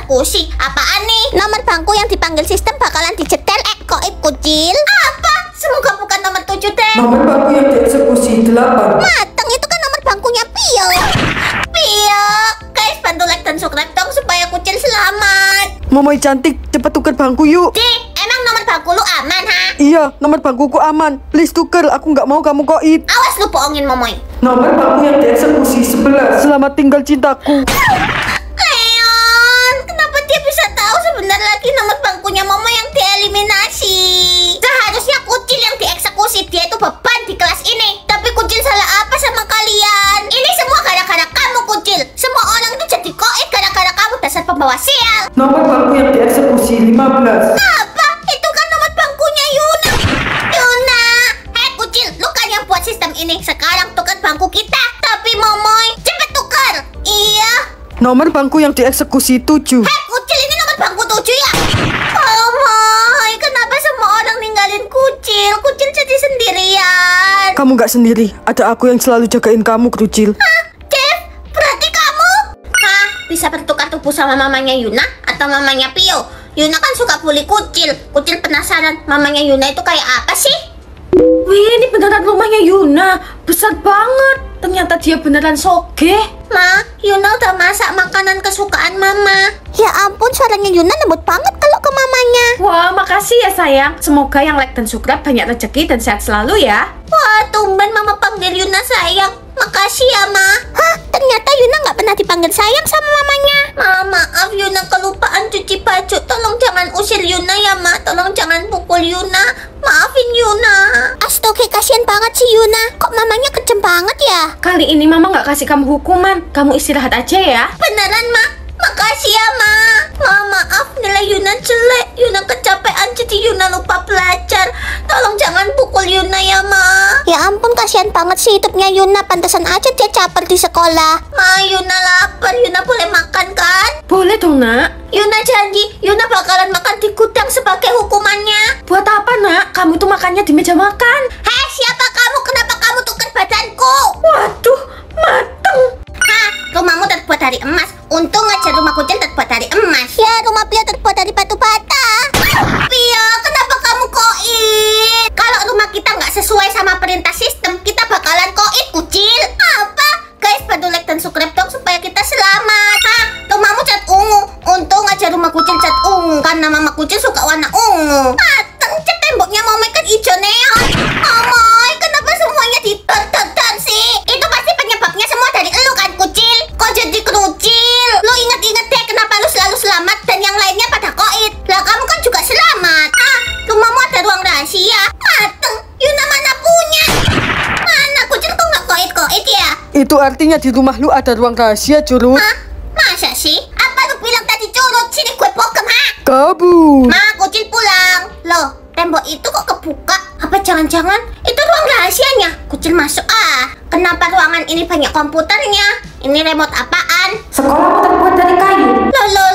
eksekusi. Apaan nih? Nomor bangku yang dipanggil sistem bakalan dicetel Koip kucil. Apa? Semoga bukan nomor 7 deh. Nomor bangku yang dieksekusi 8. Mateng, itu kan nomor bangkunya Pio. Pio, guys bantu like dan subscribe dong supaya kucil selamat. Momoy cantik, cepet tuker bangku yuk. Emang nomor bangku lu aman, ha? Iya, nomor bangkuku aman. Please tuker, aku nggak mau kamu koit. Awas lu bohongin Momoy. Nomor bangku yang dieksekusi 11. Selamat tinggal cintaku. Leon, kenapa dia bisa tahu sebentar lagi nomor bangkunya Momoy yang dieliminasi? Seharusnya kucil yang dieksekusi, dia itu beban di kelas ini. Tapi kucil salah apa sama kalian? Ini semua gara-gara kamu kucil. Semua orang itu jadi koit gara-gara kamu, dasar pembawa sial. Nomor bangku yang dieksekusi 15. Apa? Itu kan nomor bangkunya Yuna. Yuna, hei kucil, lu kan yang buat sistem ini. Sekarang tukar bangku kita. Tapi Momoy, cepet tukar. Iya. Nomor bangku yang dieksekusi 7. Hei kucil, ini nomor bangku 7 ya? Momoy, kenapa semua orang ninggalin kucil? Kucil jadi sendirian. Kamu nggak sendiri, ada aku yang selalu jagain kamu, Krucil. Hah? Dev, berarti kamu? Hah? Bisa bertukar tubuh sama mamanya Yuna atau mamanya Pio? Yuna kan suka bully kucil. Kucil penasaran mamanya Yuna itu kayak apa sih? Wih, ini beneran rumahnya Yuna. Besar banget. Ternyata dia beneran soge. Ma, Yuna udah masak makanan kesukaan Mama. Ya ampun, suaranya Yuna lembut banget kalau ke mamanya. Wah, makasih ya sayang. Semoga yang like dan subscribe banyak rezeki dan sehat selalu ya. Wah, tumben Mama panggil Yuna sayang. Makasih ya, Ma. Hah? Ternyata Yuna nggak pernah dipanggil sayang sama mamanya. Ma, maaf Yuna kelupaan cuci baju. Tolong jangan usir Yuna ya, Ma. Tolong jangan pukul Yuna. Maafin Yuna. Astaga, kasihan banget sih Yuna. Kok mamanya kejam banget ya? Kali ini mama nggak kasih kamu hukuman. Kamu istirahat aja ya. Beneran, Ma? Makasih ya, Ma. Maaf, nilai Yuna jelek. Yuna kecapean, jadi Yuna lupa belajar. Tolong jangan pukul Yuna ya, Ma. Ya ampun, kasihan banget sih hidupnya Yuna. Pantesan aja dia caper di sekolah. Ma, Yuna lapar. Yuna boleh makan kan? Boleh dong, nak. Yuna janji, Yuna bakalan makan di gudang sebagai hukumannya. Buat apa, nak? Kamu tuh makannya di meja makan. Hei, siapa kamu? Kenapa kamu tukar badanku? Waduh, mateng. Hah, rumahmu terbuat dari emas. Untung aja rumah kucil terbuat dari emas. Ya, rumah Pio terbuat dari batu bata. Pio, kenapa kamu koit? Kalau rumah kita nggak sesuai sama perintah sistem, kita bakalan koit kucil. Apa? Guys, bantu like dan subscribe dong supaya kita selamat. Hah, rumahmu cat ungu. Untung aja rumah kucil cat ungu, karena mama kucil suka warna ungu. Mateng, cat temboknya Momoy kan hijau neon. Momoy, kenapa semuanya ditor-tor sih? Itu pasti penyebabnya semua dari elu kan kucil. Kok jadi kerucil? Lu inget-inget deh kenapa lu selalu selamat dan yang lainnya pada koit. Lah kamu kan juga selamat. Ah, rumahmu ada ruang rahasia. Mateng, Yuna mana punya? Mana kucil kok nggak koit-koit ya? Itu artinya di rumah lu ada ruang rahasia, Curut. Hah? Masa sih? Apa lu bilang tadi curut? Sini gue bokem, ha? Kabur. Ma, kucil pulang. Loh, tembok itu kok kebuka? Apa jangan-jangan itu ruang rahasianya? Kucil masuk ah. Kenapa ruangan ini banyak komputernya? Ini remote apaan? Sekolahmu terbuat dari kayu.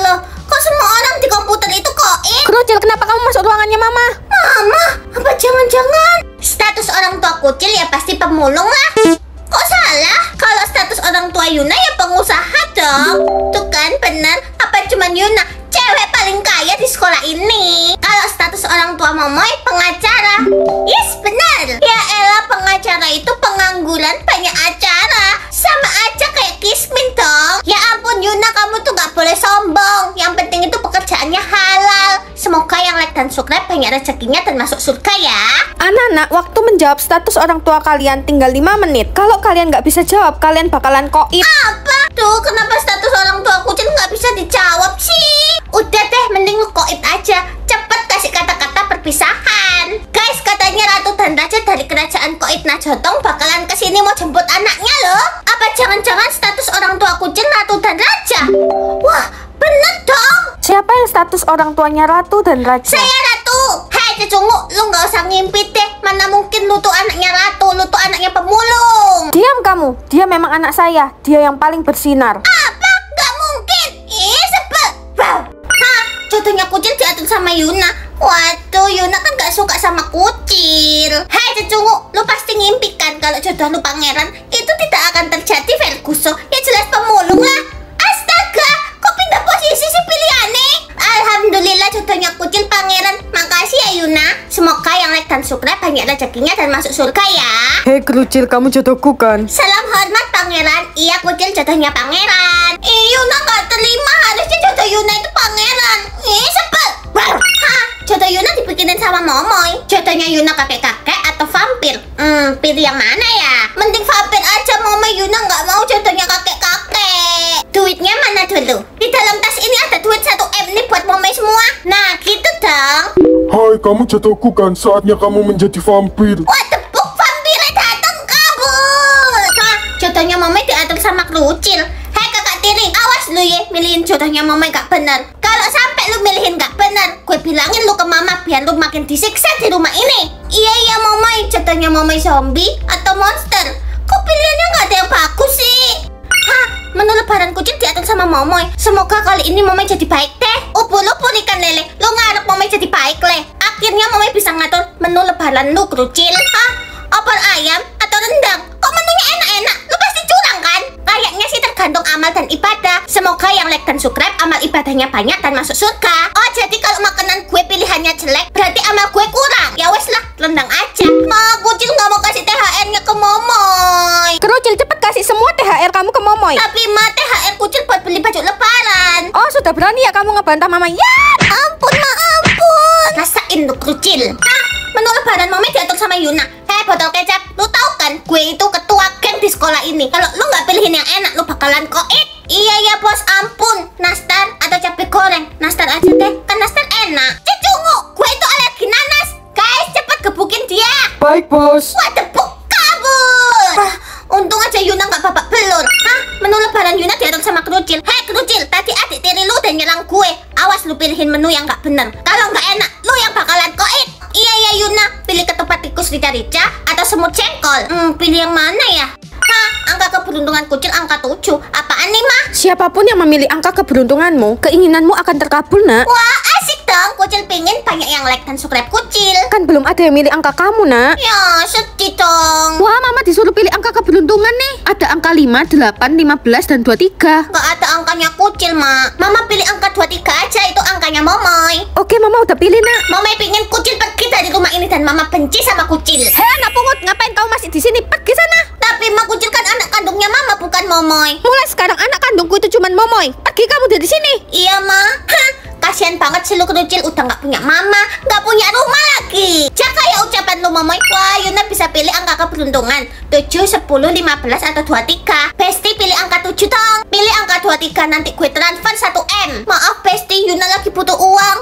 Loh. Kok semua orang di komputer itu koin? Krucil, kenapa kamu masuk ruangannya mama? Mama, apa jangan-jangan status orang tua kucil ya pasti pemulung lah. Kok salah? Kalau status orang tua Yuna ya pengusaha dong. Tuh kan bener. Apa cuman Yuna cewek paling kaya di sekolah ini? Kalau status orang tua Momoy pengacara. Yes, benar. Ya elah, pengacara itu pengangguran banyak acara. Sama aja kayak Kismin dong. Ya ampun Yuna, kamu tuh gak boleh sombong. Yang penting itu pekerjaannya halal. Semoga yang like dan subscribe banyak rezekinya dan masuk surga ya. Anak-anak, waktu menjawab status orang tua kalian tinggal 5 menit. Kalau kalian nggak bisa jawab, kalian bakalan koit. Apa? Tuh, kenapa status orang tua kucil nggak bisa dijawab sih? Udah deh, mending lu koit aja. Cepet kasih kata-kata perpisahan. Guys, katanya Ratu dan Raja dari kerajaan Koit Najotong bakalan kesini mau jemput anaknya loh. Apa jangan-jangan status orang tua kucil Ratu dan Raja? Wah, bener dong. Siapa yang status orang tuanya Ratu dan Raja? Saya Ratu. Hei Cecungu, lu nggak usah ngimpi deh. Mana mungkin lu tuh anaknya Ratu, lu tuh anaknya pemulung. Diam kamu, dia memang anak saya. Dia yang paling bersinar. Apa? Gak mungkin. Ih, sebel. Hah? Jodohnya kucil diatur sama Yuna. Waduh, Yuna kan gak suka sama kucil. Hei Cecungu, lu pasti ngimpi kan kalau jodoh lu pangeran itu tidak akan terjadi, Ferguson. Ya jelas pemulung lah. Astaga, kok pindah posisi sih pilihan? banyak rezekinya dan masuk surga ya. Hei kerucil, kamu jodohku kan? Salam hormat pangeran. Iya, kucil jodohnya pangeran. Yuna nggak terima, harusnya jodoh Yuna itu pangeran. Sebel. Hah, jodoh Yuna dibikinin sama Momoy. Jodohnya Yuna kakek-kakek atau vampir? Pilih yang mana ya? Mending vampir aja, Momoy. Yuna nggak mau jodohnya kakek-kakek. Duitnya mana dulu? Di dalam tas ini ada duit 1 M nih buat Momoy semua. Nah, gitu dong. Hai, kamu jodohku kan? Saatnya kamu menjadi vampir. Wah, tepuk vampirnya datang kabur. Hah, jodohnya Momoy diatur sama kerucil. Hei kakak tiri, awas lu ya milihin jodohnya Momoy gak bener. Kalau sampai lu milihin gak bener, gue bilangin lu ke mama biar lu makin disiksa di rumah ini. Iya Momoy, jodohnya Momoy zombie atau monster? Kok pilihannya gak ada yang bagus sih? Hah, menu lebaran kucing diatur sama Momoy. Semoga kali ini Momoy jadi baik deh. Ubul-ubul ikan lele, lu ngarep Momoy jadi baik le. Akhirnya Momoy bisa ngatur menu lebaran lu kerucil. Hah, opor ayam atau rendang? Kok menunya enak-enak? Lu pasti curang kan? Kayaknya sih tergantung amal dan ibadah. Semoga yang like dan subscribe amal ibadahnya banyak dan masuk surga. Oh, jadi kalau makanan gue pilihannya jelek, berarti amal gue kurang. Ya wes lah, rendang aja. Ma, kucil nggak mau kasih THR-nya ke Momoy. Kerucil, cepet kasih semua THR kamu ke Momoy. Tapi ma, THR kucil buat beli baju lebaran. Oh, sudah berani ya kamu ngebantah mama? Ya! Ampun ma, ampun. Rasain lu kerucil. Hah? Menu lebaran Momoy diatur sama Yuna. Hei botol kecap, lu tahu kan gue itu ketua geng di sekolah ini. Kalau lu nggak pilihin yang enak, lu bakalan koit. Iya ya bos, ampun. Nastar atau cabai goreng? Nastar aja deh, kan nastar enak. Cecungu, gue itu alergi nanas. Guys, cepet gebukin dia. Baik bos. Wah, tepuk kabur. Untung aja Yuna nggak babak belur. Hah? Menu lebaran Yuna diatur sama kerucil. Hei kerucil, tadi adik tiri lu udah nyerang gue. Awas lu pilihin menu yang nggak bener. Kalau nggak enak, lu yang bakalan koit. Iya ya Yuna, pilih ketupat tikus rica-rica atau semut jengkol. Pilih yang mana ya? Hah, angka keberuntungan kucil angka 7. Apaan nih mah? Siapapun yang memilih angka keberuntunganmu, keinginanmu akan terkabul, nak. Wah, asik dong. Kucil pingin banyak yang like dan subscribe kucil. Kan belum ada yang milih angka kamu, nak. Ya, sedih dong. Wah, mama disuruh pilih angka keberuntungan nih. Ada angka 5, 8, 15, dan 23. Gak ada angkanya kucil, mak. Mama pilih angka 23 aja, itu angkanya Momoy. Oke, mama udah pilih, nak. Momoy pingin kucil pergi dari rumah ini dan mama benci sama kucil. Hei, anak pungut, ngapain kamu masih di sini? Pergi sana. Tapi mak, kucil kan anak kandungnya mama, bukan Momoy. Mulai sekarang anak kandungku itu cuma Momoy. Pergi kamu dari sini. Iya, ma. Hah, kasihan banget sih lu kerucil, udah nggak punya mama, nggak punya rumah lagi. Jaga ya ucapan lu, Momoy. Wah, Yuna bisa pilih angka keberuntungan 7, 10, 15, atau 23. Besti pilih angka 7 dong. Pilih angka 23, nanti gue transfer 1 M. Maaf Besti, Yuna lagi butuh uang.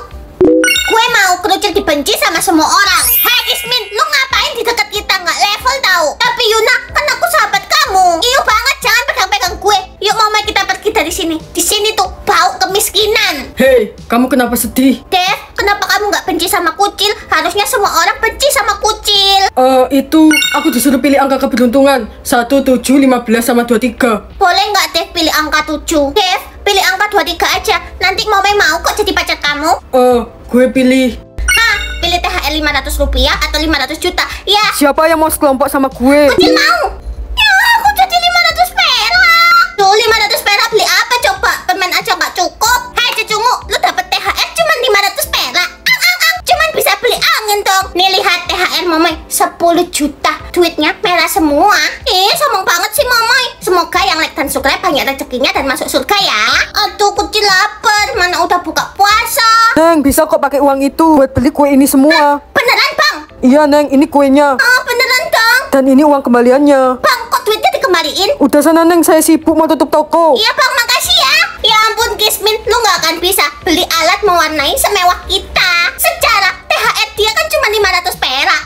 Gue mau kerucil dibenci sama semua orang. Hei Kismin, lu ngapain di dekat kita? Nggak level tahu. Tapi Yuna, kan aku sahabat kamu. Iyo banget, jangan pegang-pegang gue. Yuk Momoy, kita pergi dari sini. Di sini tuh bau kemiskinan. Hei, kamu kenapa sedih? Dev, kenapa kamu nggak benci sama kucil? Harusnya semua orang benci sama kucil. Itu aku disuruh pilih angka keberuntungan 1, 7, 15, sama 23. Boleh nggak Dev pilih angka 7? Dev, pilih angka 23 aja. Nanti Momoy mau kok jadi pacar kamu. Gue pilih. Hah, pilih THR 500 rupiah atau 500 juta. Ya, Siapa yang mau sekelompok sama gue? kucil mau. Ya, aku jadi 500 perak. Tuh, 500 perak beli apa coba? Permen aja nggak cukup. Hei cecungu, lu dapet THR cuma 500 perak. Cuman bisa beli angin dong. Nih lihat THR Momoy 10 juta. Duitnya merah semua. Sombong banget sih Momoy. Semoga yang like dan subscribe banyak rezekinya dan masuk surga ya. Aduh, kucil lapar. Mana udah buka puasa. Neng, bisa kok pakai uang itu buat beli kue ini semua. Beneran bang? Iya Neng, ini kuenya. Beneran dong. Dan ini uang kembaliannya. Bang, kok duitnya dikembaliin? Udah sana Neng, saya sibuk mau tutup toko. Iya bang, makasih ya. Ya ampun Kismin, lu gak akan bisa beli alat mewarnai semewah kita. Secara THR dia kan cuma 500 perak.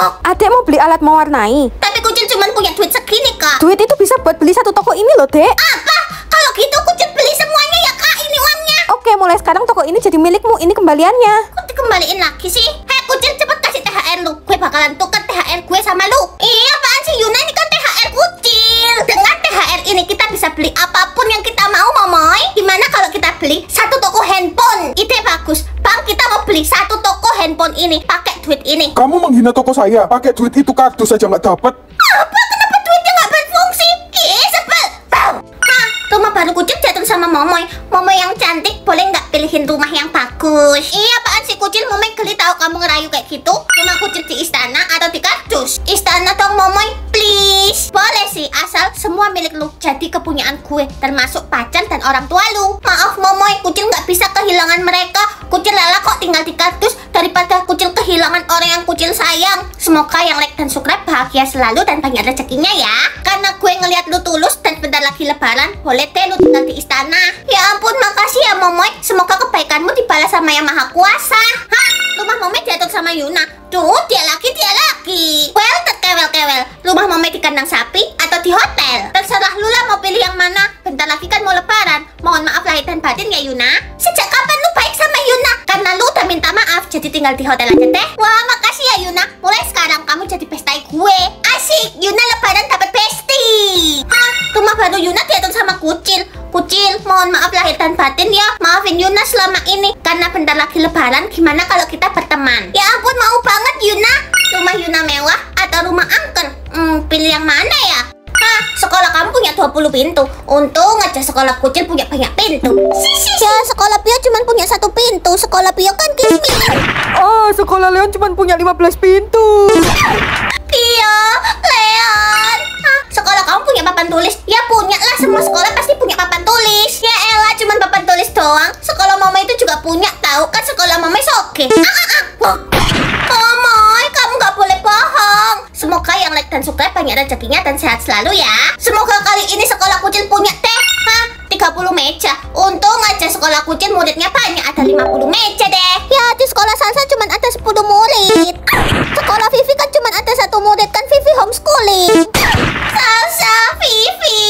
Adek mau beli alat mewarnai. Tapi kucil cuma punya duit segini kak. Duit itu bisa buat beli satu toko ini loh, Dek. Apa? Kalau gitu kucil beli semuanya ya kak, ini uangnya. Oke, mulai sekarang toko ini jadi milikmu. Ini kembaliannya. Kok dikembaliin lagi sih? Hei kucil, cepet kasih THR lu. Gue bakalan tuker THR gue sama lu. Iya apaan sih Yuna, ini kan THR kucil. Dengan THR ini kita bisa beli apapun yang kita mau Momoy. Gimana kalau kita beli satu toko handphone? Ide bagus. Bang, kita mau beli satu toko handphone ini pakai duit ini. Kamu menghina toko saya, pakai duit itu kardus saja nggak dapat. Apa? Kenapa duitnya nggak berfungsi? Ih, sebel. Hah, rumah baru kucil diatur sama Momoy. Momoy yang cantik, boleh nggak pilihin rumah yang bagus? Iya, apaan sih kucil? Momoy geli tahu kamu ngerayu kayak gitu. Rumah kucil di istana atau di kardus? Istana dong Momoy, please. Boleh sih, asal semua milik lu jadi kepunyaan gue, termasuk pacar dan orang tua lu. Maaf Momoy, kucil nggak bisa kehilangan mereka. Kucil rela kok tinggal di kardus daripada kucil kehilangan orang yang kucil sayang. Semoga yang like dan subscribe bahagia selalu dan banyak rezekinya ya. Karena gue ngeliat lu tulus dan bentar lagi lebaran, boleh deh lu tinggal di istana. Ya ampun, makasih ya Momoy. Semoga kebaikanmu dibalas sama yang maha kuasa. Hah? Rumah Momoy diatur sama Yuna. Duh, dia lagi. Well, terkewel-kewel. Rumah Momoy di kandang sapi atau di hotel? Terserah lu lah mau pilih yang mana. Bentar lagi kan mau lebaran. Mohon maaf lahir dan batin ya Yuna. Sejak kapan lu baik sama Yuna? Karena lu udah minta maaf, jadi tinggal di hotel aja teh. Wah, makasih ya Yuna. Mulai sekarang kamu jadi bestie gue. Asik, Yuna lebaran dapat bestie. Hah? Rumah baru Yuna diatur sama kucil. Kucil, mohon maaf lahir dan batin ya. Maafin Yuna selama ini. Karena bentar lagi lebaran, gimana kalau kita berteman? Ya ampun, mau banget Yuna. Rumah Yuna mewah atau rumah angker? Pilih yang mana ya? Hah, sekolah kamu punya 20 pintu. Untung aja sekolah kucil punya banyak pintu. Ya, sekolah Pio cuma punya 1 pintu. Sekolah Pio kan Kimi. Oh, sekolah Leon cuma punya 15 pintu. Pio, Leon. Hah, sekolah kamu punya papan tulis? Ya punya lah, semua sekolah pasti punya papan tulis. Ya elah, cuma papan tulis doang. Sekolah Mama itu juga punya, tahu kan sekolah Mama soke. Momoy, kamu nggak boleh bohong. Semoga yang like dan subscribe banyak rezekinya dan sehat selalu ya. Semoga kali ini sekolah kucil punya teh. Hah, 30 meja. Untung aja sekolah kucil muridnya banyak, ada 50 meja deh. Ya, di sekolah Salsa cuma ada 10 murid. Sekolah Vivi kan cuma ada 1 murid, kan Vivi homeschooling. Salsa, Vivi.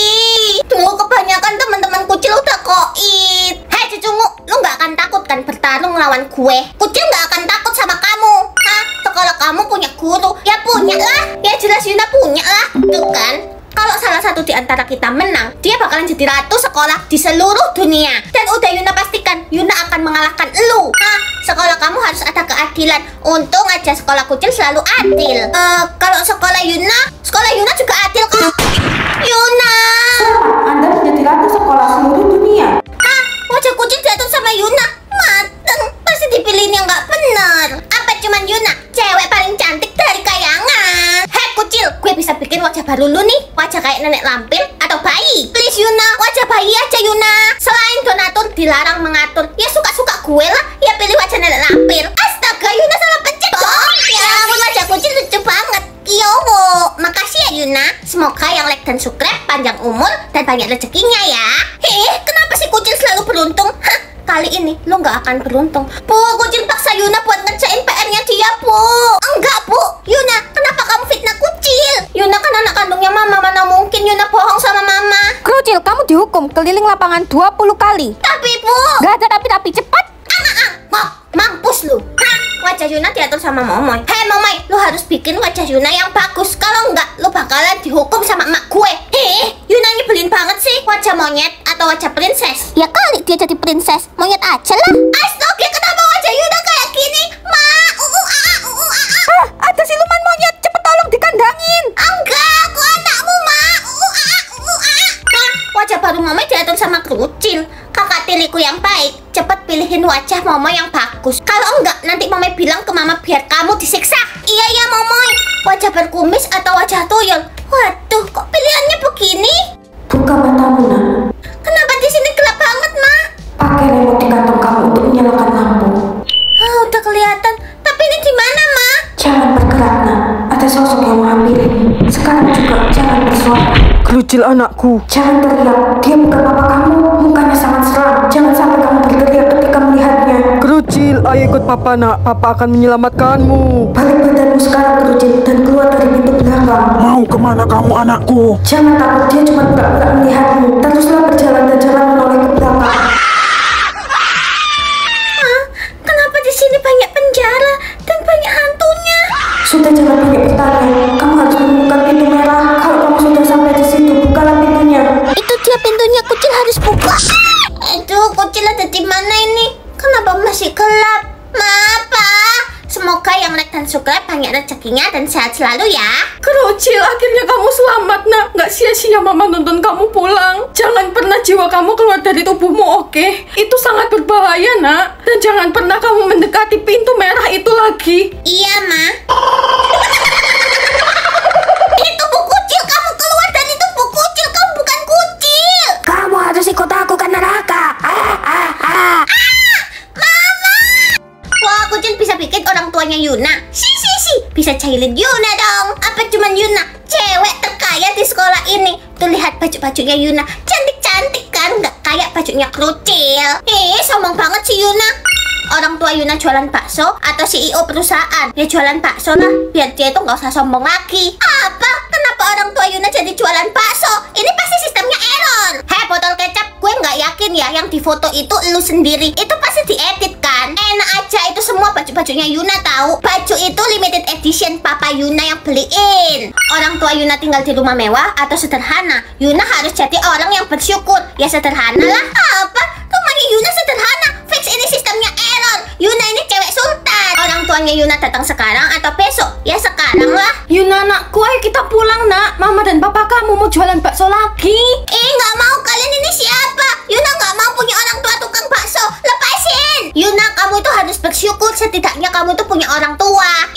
Tuh, kebanyakan teman-teman kucil udah koit. Hei cucungu, lu nggak akan takut kan bertarung lawan gue? Kucil nggak akan takut sama kamu. Hah? Sekolah kamu punya guru? Ya punya lah. Ya jelas Yuna punya lah. Tuh kan? Kalau salah satu di antara kita menang, dia bakalan jadi ratu sekolah di seluruh dunia. Dan udah Yuna pastikan, Yuna akan mengalahkan elu. Hah? Sekolah kamu harus ada keadilan. Untung aja sekolah kucil selalu adil. Kalau sekolah Yuna juga adil kok. Yuna. Anda menjadi ratu sekolah seluruh dunia. Hah? Wajah kucil diatur sama Yuna? Mateng. Pasti dipilihin yang nggak benar. Apa cuman Yuna? Cewek paling cantik dari kayangan. Hei kucil, gue bisa bikin wajah baru lu nih. Wajah kayak nenek lampir atau bayi. Please Yuna, wajah bayi aja Yuna. Selain donatur dilarang mengatur. Ya suka-suka gue lah. Ya pilih wajah nenek lampir. Astaga, Yuna salah pencet dong. Ya ampun, wajah kucil lucu banget. Yowo, makasih ya Yuna. Semoga yang like dan subscribe panjang umur dan banyak rezekinya ya. Kenapa sih kucil selalu beruntung? Hah, kali ini lu nggak akan beruntung. Bu, kucil paksa Yuna buat ngerjain PR-nya dia, Bu. Enggak, Bu. Yuna, kenapa kamu fitnah kucil? Yuna kan anak kandungnya Mama, mana mungkin Yuna bohong sama Mama. Kucil, kamu dihukum keliling lapangan 20 kali. Tapi, Bu. Gak ada tapi cepat. Mampus lu. Hah, wajah Yuna diatur sama Momoy. Hei Momoy, lu harus bikin wajah Yuna yang bagus. Kalau enggak, lu bakalan dihukum sama emak gue. Yuna nyebelin banget sih. Wajah monyet atau wajah princess? Ya kali dia jadi princess. Monyet aja lah. Astaga, kenapa wajah Yuna kayak gini? Ada siluman monyet. Cepet tolong dikandangin. Enggak, aku anakmu, Hah, wajah baru Momoy diatur sama kucil. Kakak tiriku yang baik, cepet pilihin wajah Momoy yang bagus. Kalau enggak, nanti Momoy bilang ke Mama biar kamu disiksa. Iya ya Momoy. Wajah berkumis atau wajah tuyul? Waduh, kok pilihannya begini? Buka matamu, nak. Kenapa di sini gelap banget, Ma? Pakai remote di kantong kamu untuk menyalakan lampu. Udah kelihatan. Tapi ini di mana, Ma? Jangan bergerak, nak. Ada sosok yang menghampiri. Sekarang juga jangan bersuara. Kerucil anakku. Jangan teriak. Dia bukan papa kamu. Mukanya sangat seram. Jangan sampai kamu berteriak ketika melihatnya. Kerucil, ayo ikut papa nak. Papa akan menyelamatkanmu. Balik badanmu sekarang, Kerucil, dan keluar dari pintu belakang. Mau kemana kamu anakku? Jangan takut, dia cuma pura-pura melihatmu. Teruslah berjalan dan jangan menoleh ke belakang. Kenapa di sini banyak penjara dan banyak hantunya? Sudah, jangan banyak bertanya. Kamu harus menemukan pintu merah. Kalau kamu sudah sampai di situ, bukalah pintunya. Itu dia pintunya, kucil harus buka. Aduh, kucil ada di mana ini? Kenapa masih gelap? Maaf, Pak. Semoga yang like dan subscribe banyak rezekinya dan sehat selalu ya. Kerucil. kucil, akhirnya kamu selamat nak. Nggak sia-sia mama nonton kamu pulang. Jangan pernah jiwa kamu keluar dari tubuhmu, oke? Itu sangat berbahaya nak. Dan jangan pernah kamu mendekati pintu merah itu lagi. Iya, Ma. Ini tubuh kucil, kamu keluar dari tubuh kucil, kamu bukan kucil. Kamu harus ikut aku ke neraka. Mama! Wah, kucil bisa bikin orang tuanya Yuna. Si. Bisa cailin Yuna dong. Apa cuman Yuna? Cewek terkaya di sekolah ini. Tuh lihat baju-bajunya Yuna. Cantik-cantik kan? Nggak kayak bajunya Krucil. Sombong banget sih Yuna. Orang tua Yuna jualan bakso atau CEO perusahaan? Ya jualan bakso lah, biar dia itu nggak usah sombong lagi. Apa? Kenapa orang tua Yuna jadi jualan bakso? Ini pasti sistemnya error. Hei botol kecap, gue nggak yakin ya yang di foto itu lu sendiri. Itu pasti diedit kan? Enak aja, itu semua baju-bajunya Yuna tahu. Baju itu limited edition, papa Yuna yang beliin. Orang tua Yuna tinggal di rumah mewah atau sederhana? Yuna harus jadi orang yang bersyukur. Ya sederhana lah. Apa? Rumahnya Yuna sederhana. Fix ini sistemnya error. Yuna ini cewek sultan. Orang tuanya Yuna datang sekarang atau besok? Ya sekarang lah. Yuna anakku, ayo kita pulang nak. Mama dan papa kamu mau jualan bakso lagi. Nggak mau. Kalian ini siapa? Yuna nggak mau punya orang tua tukang bakso. Lepasin. Yuna, kamu itu harus bersyukur. Setidaknya kamu itu punya orang tua.